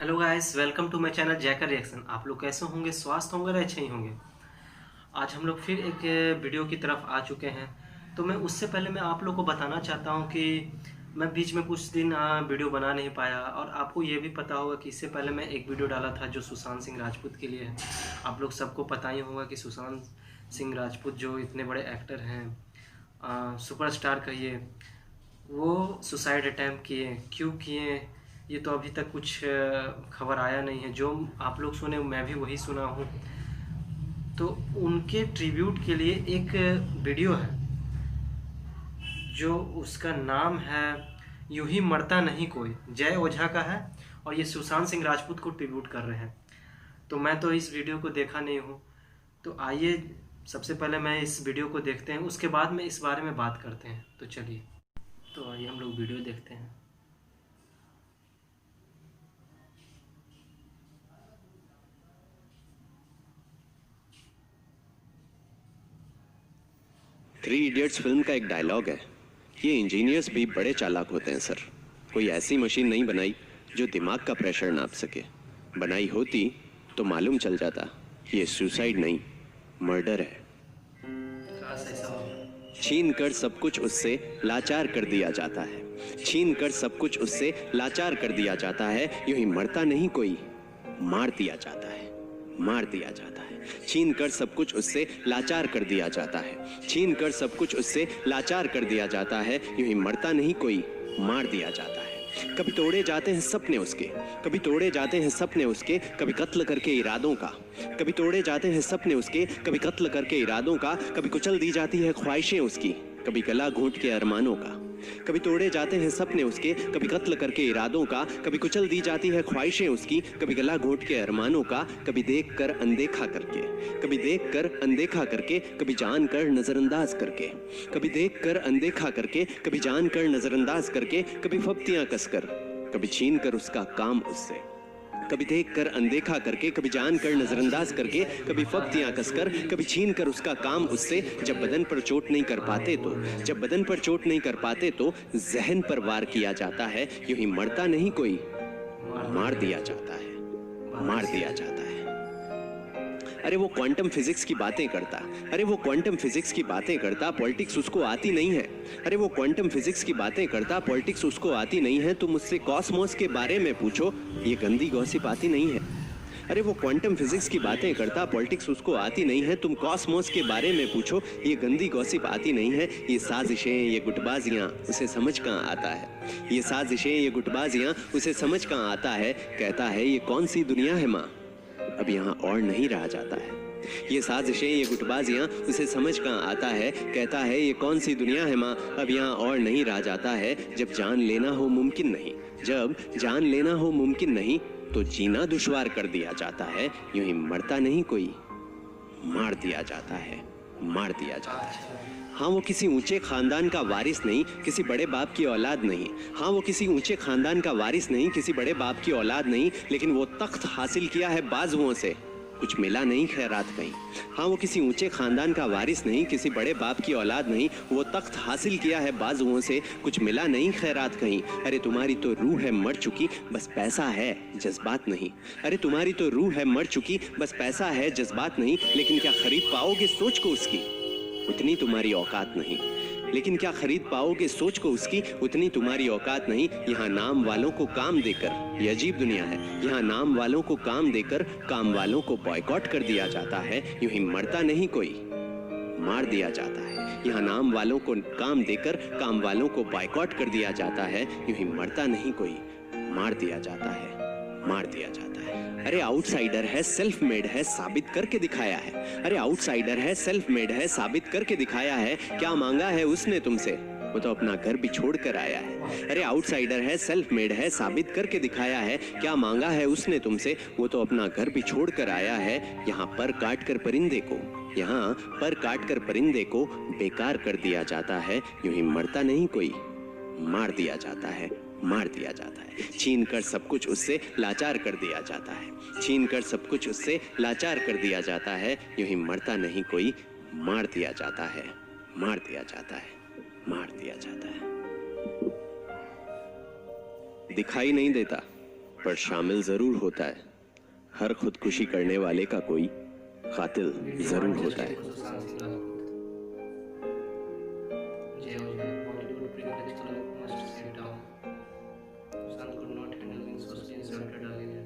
Hello guys, welcome to my channel Jaikar reaction. आप लोग कैसे होंगे? स्वस्थ होंगे और अच्छे ही होंगे। आज हम लोग फिर एक वीडियो की तरफ आ चुके हैं। तो मैं उससे पहले मैं आप लोग को बताना चाहता हूं कि मैं बीच में कुछ दिन वीडियो बना नहीं पाया, और आपको ये भी पता होगा कि इससे पहले मैं एक वीडियो डाला था जो सुशांत सिंह राजपूत के लिए है। आप लोग सबको पता ही होगा कि सुशांत सिंह राजपूत जो इतने बड़े एक्टर हैं, सुपरस्टार कहिए, वो सुसाइड अटैम्प्ट किए। क्यों किए ये तो अभी तक कुछ खबर आया नहीं है। जो आप लोग सुने मैं भी वही सुना हूँ। तो उनके ट्रिब्यूट के लिए एक वीडियो है जो उसका नाम है यूं ही मरता नहीं कोई, जय ओझा का है, और ये सुशांत सिंह राजपूत को ट्रिब्यूट कर रहे हैं। तो मैं तो इस वीडियो को देखा नहीं हूँ, तो आइए सबसे पहले मैं इस वीडियो को देखते हैं, उसके बाद में इस बारे में बात करते हैं। तो चलिए, तो आइए हम लोग वीडियो देखते हैं। थ्री इडियट्स फिल्म का एक डायलॉग है, ये इंजीनियर्स भी बड़े चालाक होते हैं सर। कोई ऐसी मशीन नहीं बनाई जो दिमाग का प्रेशर नाप सके। बनाई होती तो मालूम चल जाता ये सुसाइड नहीं, मर्डर है। काश ऐसा हो। छीन कर सब कुछ उससे लाचार कर दिया जाता है। छीन कर सब कुछ उससे लाचार कर दिया जाता है। यूं ही मरता नहीं कोई, मार दिया जाता है, मार दिया जाता है। छीन कर सब कुछ उससे लाचार कर दिया जाता है। छीन कर सब कुछ उससे लाचार कर दिया जाता है। यूं ही मरता नहीं कोई, मार दिया जाता है। कभी तोड़े जाते हैं सपने उसके, कभी तोड़े जाते हैं सपने उसके, कभी कत्ल करके इरादों का। कभी तोड़े जाते हैं सपने उसके, कभी कत्ल करके इरादों का। कभी कुचल दी जाती है ख्वाहिशें उसकी, कभी गला घोंट के अरमानों का। कभी तोड़े जाते हैं सपने उसके, कभी कत्ल करके इरादों का। कभी कुचल दी जाती है ख्वाहिशें उसकी, कभी गला घोंट के अरमानों का। कभी देख कर अनदेखा करके, कभी देख कर अनदेखा करके, कभी जान कर नजरअंदाज करके। कभी देख कर अनदेखा करके, कभी जान कर नजरअंदाज करके। कभी फप्तियां कसकर, कभी छीन कर उसका काम उससे। कभी देख कर अनदेखा करके, कभी जान कर नजरअंदाज करके, कभी फप्तियां कसकर, कभी छीन कर उसका काम उससे। जब बदन पर चोट नहीं कर पाते तो, जब बदन पर चोट नहीं कर पाते तो जहन पर वार किया जाता है। यूं ही मरता नहीं कोई, मार दिया जाता है, मार दिया जाता है। अरे वो क्वांटम फिजिक्स की बातें करता, अरे वो क्वांटम फिजिक्स की बातें करता, पॉलिटिक्स उसको आती नहीं है। अरे वो क्वांटम फिजिक्स की बातें करता, पॉलिटिक्स उसको आती नहीं है। तुम मुझसे कॉस्मोस के बारे में पूछो, ये गंदी गॉसिप आती नहीं है। अरे वो क्वांटम फिजिक्स की बातें करता, पॉलिटिक्स उसको आती नहीं है। तुम कॉस्मोस के बारे में पूछो, ये गंदी गॉसिप आती नहीं है। ये साजिशें, ये गुटबाजियां उसे समझ कहाँ आता है। ये साजिशें, ये गुटबाजियां उसे समझ कहाँ आता है। कहता है ये कौन सी दुनिया है माँ, अब यहाँ और नहीं रहा जाता है। ये साजिशें, ये गुटबाजियां उसे समझ कहाँ आता है। कहता है ये कौन सी दुनिया है माँ, अब यहाँ और नहीं रहा जाता है। जब जान लेना हो मुमकिन नहीं, जब जान लेना हो मुमकिन नहीं, तो जीना दुश्वार कर दिया जाता है। यूं ही मरता नहीं कोई, मार दिया जाता है, मार दिया जाता है। हाँ वो किसी ऊंचे खानदान का वारिस नहीं, किसी बड़े बाप की औलाद नहीं। हाँ वो किसी ऊंचे खानदान का वारिस नहीं, किसी बड़े बाप की औलाद नहीं। लेकिन वो तख्त हासिल किया है बाजुओं से, कुछ मिला नहीं खैरात कहीं। हाँ वो किसी ऊंचे खानदान का वारिस नहीं, किसी बड़े बाप की औलाद नहीं। वो तख्त हासिल किया है बाजुओं से, कुछ मिला नहीं खैरात कहीं। अरे तुम्हारी तो रूह है मर चुकी, बस पैसा है जज्बात नहीं। अरे तुम्हारी तो रूह है मर चुकी, बस पैसा है जज्बात नहीं। लेकिन क्या खरीद पाओगे सोच को उसकी, उतनी तुम्हारी औकात नहीं। लेकिन क्या खरीद पाओगे सोच को उसकी, उतनी तुम्हारी औकात नहीं। यहाँ नाम वालों को काम देकर, ये अजीब दुनिया है, यहाँ नाम वालों को काम देकर काम वालों को बॉयकॉट कर दिया जाता है। यूं ही मरता नहीं कोई, मार दिया जाता है। यहाँ नाम वालों को काम देकर काम वालों को बॉयकॉट कर दिया जाता है। यूं ही मरता नहीं कोई, मार दिया जाता है, मार दिया जाता है। अरे आउटसाइडर है, सेल्फ मेड है, साबित करके दिखाया है। अरे आउटसाइडर है, सेल्फ मेड है, साबित करके दिखाया है। क्या मांगा है उसने तुमसे, वो तो अपना घर भी छोड़ कर आया है। अरे आउटसाइडर है, सेल्फ मेड है, साबित करके दिखाया है। क्या मांगा है उसने तुमसे, वो तो अपना घर भी छोड़ कर आया है। यहाँ पर काट कर परिंदे को, यहाँ पर काट कर परिंदे को बेकार कर दिया जाता है। यूं ही मरता नहीं कोई, मार दिया जाता है, मार दिया जाता है। छीन कर सब कुछ उससे लाचार कर दिया जाता है। छीन कर सब कुछ उससे लाचार कर दिया जाता है। यूं ही मरता नहीं कोई, मार दिया जाता है, मार दिया जाता है, मार दिया जाता है। दिखाई नहीं देता पर शामिल जरूर होता है। हर खुदकुशी करने वाले का कोई कातिल जरूर होता है। सुशांत सिंह राजपूत, जय हो जय, Bollywood privilege must sit down. Sushant could not handle being socially insulted earlier.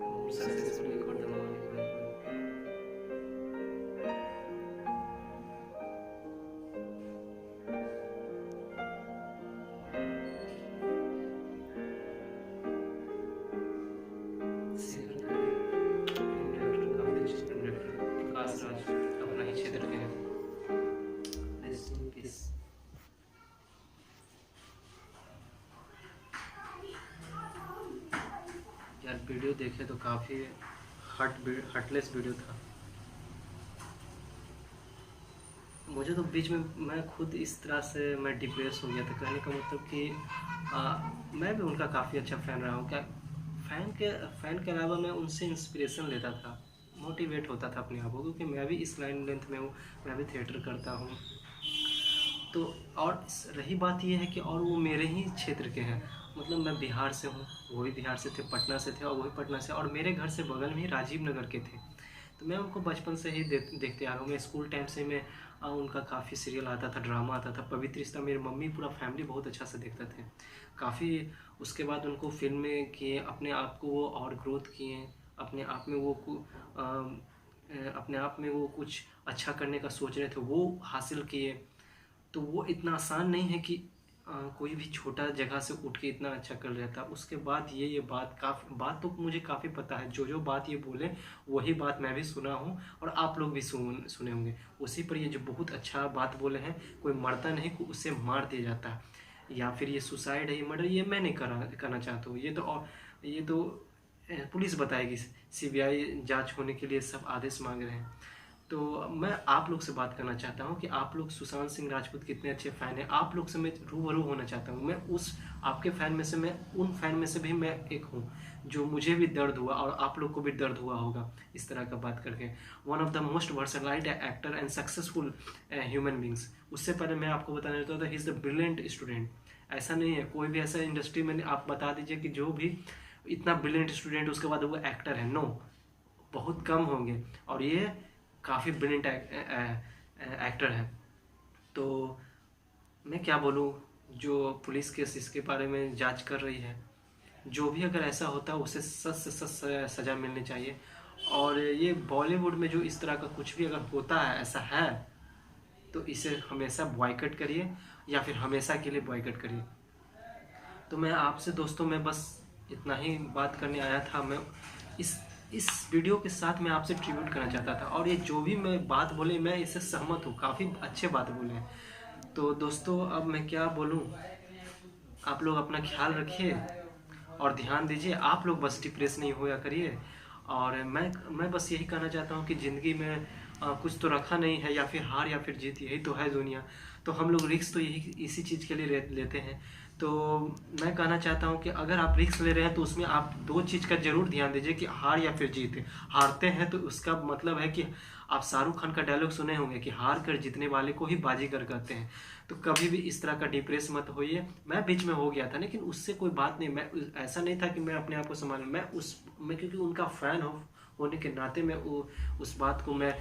Moore successfully got the money for it. Prakash Raj अपना ही क्षेत्र के हैं। Rest in peace. यार वीडियो देखे तो काफ़ी हर्टलेस वीडियो था। मुझे तो बीच में मैं खुद इस तरह से मैं डिप्रेस हो गया था। कहने का मतलब कि मैं भी उनका काफ़ी अच्छा फ़ैन रहा हूँ। क्या फ़ैन के अलावा मैं उनसे इंस्पिरेशन लेता था, मोटिवेट होता था अपने आप को, क्योंकि मैं भी इस लाइन लेंथ में हूँ, मैं भी थिएटर करता हूँ। तो और रही बात ये है कि और वो मेरे ही क्षेत्र के हैं, मतलब मैं बिहार से हूँ, वो भी बिहार से थे, पटना से थे और वही पटना से, और मेरे घर से बगल में ही राजीव नगर के थे। तो मैं उनको बचपन से ही देखते आ रहा हूँ। मैं स्कूल टाइम से मैं उनका काफ़ी सीरियल आता था, ड्रामा आता था, पवित्र रिश्ता। मेरी मम्मी पूरा फैमिली बहुत अच्छा से देखते थे काफ़ी। उसके बाद उनको फिल्म में किए, अपने आप को वो और ग्रोथ किए, अपने आप में वो अपने आप में वो कुछ अच्छा करने का सोच रहे थे, वो हासिल किए। तो वो इतना आसान नहीं है कि कोई भी छोटा जगह से उठ के इतना अच्छा कर लेता। उसके बाद ये बात तो मुझे काफ़ी पता है। जो बात ये बोले वही बात मैं भी सुना हूँ और आप लोग भी सुने होंगे। उसी पर ये जो बहुत अच्छा बात बोले हैं, कोई मरता नहीं, कोई उससे मार दिया जाता है, या फिर ये सुसाइड है, ये मर्डर, ये मैं नहीं करना चाहता हूँ। ये तो पुलिस बताएगी। सीबीआई जांच होने के लिए सब आदेश मांग रहे हैं। तो मैं आप लोग से बात करना चाहता हूँ कि आप लोग सुशांत सिंह राजपूत कितने अच्छे फ़ैन हैं। आप लोग से मैं रूबरू होना चाहता हूँ। मैं उस आपके फ़ैन में से, मैं उन फ़ैन में से भी मैं एक हूँ, जो मुझे भी दर्द हुआ और आप लोग को भी दर्द हुआ होगा इस तरह का बात करके। One of the most versatile actor and successful human beings. उससे पहले मैं आपको बताना चाहता था, he is the brilliant student. ऐसा नहीं है कोई भी ऐसा इंडस्ट्री में आप बता दीजिए कि जो भी इतना ब्रिलियंट स्टूडेंट उसके बाद वो एक्टर है, नो, बहुत कम होंगे। और ये काफ़ी ब्रिलियंट एक्टर है। तो मैं क्या बोलूँ, जो पुलिस केस इसके बारे में जांच कर रही है, जो भी अगर ऐसा होता है उसे सख्त से सख्त सज़ा मिलनी चाहिए। और ये बॉलीवुड में जो इस तरह का कुछ भी अगर होता है, ऐसा है, तो इसे हमेशा बॉयकट करिए या फिर हमेशा के लिए बॉयकट करिए। तो मैं आपसे दोस्तों, मैं बस इतना ही बात करने आया था। मैं इस वीडियो के साथ मैं आपसे ट्रिब्यूट करना चाहता था। और ये जो भी मैं बात बोले, मैं इससे सहमत हूँ, काफ़ी अच्छे बात बोले हैं। तो दोस्तों अब मैं क्या बोलूँ, आप लोग अपना ख्याल रखिए और ध्यान दीजिए। आप लोग बस डिप्रेस नहीं होया करिए। और मैं बस यही कहना चाहता हूँ कि ज़िंदगी में कुछ तो रखा नहीं है, या फिर हार या फिर जीत, यही तो है दुनिया। तो हम लोग रिस्क तो यही इसी चीज़ के लिए लेते हैं। तो मैं कहना चाहता हूँ कि अगर आप रिस्क ले रहे हैं तो उसमें आप दो चीज़ का ज़रूर ध्यान दीजिए कि हार या फिर जीत है। हारते हैं तो उसका मतलब है कि आप शाहरुख खान का डायलॉग सुने होंगे कि हार कर जीतने वाले को ही बाजीगर कहते हैं। तो कभी भी इस तरह का डिप्रेस मत होइए। मैं बीच में हो गया था, लेकिन उससे कोई बात नहीं। मैं ऐसा नहीं था कि मैं अपने आप को संभाल, मैं क्योंकि उनका फ़ैन होने के नाते मैं उस बात को मैं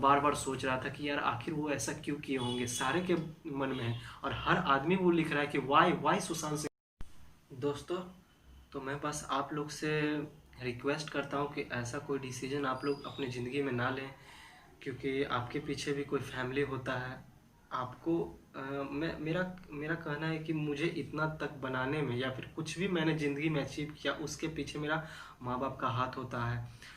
बार बार सोच रहा था कि यार आखिर वो ऐसा क्यों किए होंगे। सारे के मन में है और हर आदमी वो लिख रहा है कि वाई सुशांत सिंह। दोस्तों तो मैं बस आप लोग से रिक्वेस्ट करता हूँ कि ऐसा कोई डिसीजन आप लोग अपनी ज़िंदगी में ना लें, क्योंकि आपके पीछे भी कोई फैमिली होता है। आपको मेरा कहना है कि मुझे इतना तक बनाने में या फिर कुछ भी मैंने ज़िंदगी में अचीव किया, उसके पीछे मेरा माँ बाप का हाथ होता है।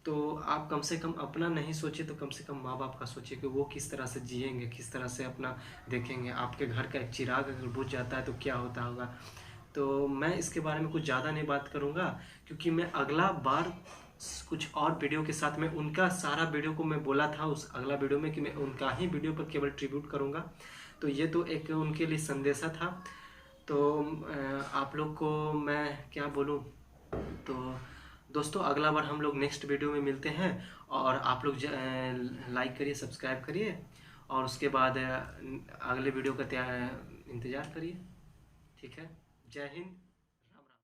तो आप कम से कम अपना नहीं सोचिए तो कम से कम माँ बाप का सोचिए कि वो किस तरह से जिएंगे, किस तरह से अपना देखेंगे। आपके घर का एक चिराग अगर बुझ जाता है तो क्या होता होगा। तो मैं इसके बारे में कुछ ज़्यादा नहीं बात करूँगा, क्योंकि मैं अगला बार कुछ और वीडियो के साथ में उनका सारा वीडियो को मैं बोला था उस अगला वीडियो में कि मैं उनका ही वीडियो पर केवल ट्रिब्यूट करूँगा। तो ये तो एक उनके लिए संदेशा था। तो आप लोग को मैं क्या बोलूँ। तो दोस्तों अगला बार हम लोग नेक्स्ट वीडियो में मिलते हैं। और आप लोग लाइक करिए, सब्सक्राइब करिए और उसके बाद अगले वीडियो का इंतज़ार करिए। ठीक है, जय हिंद।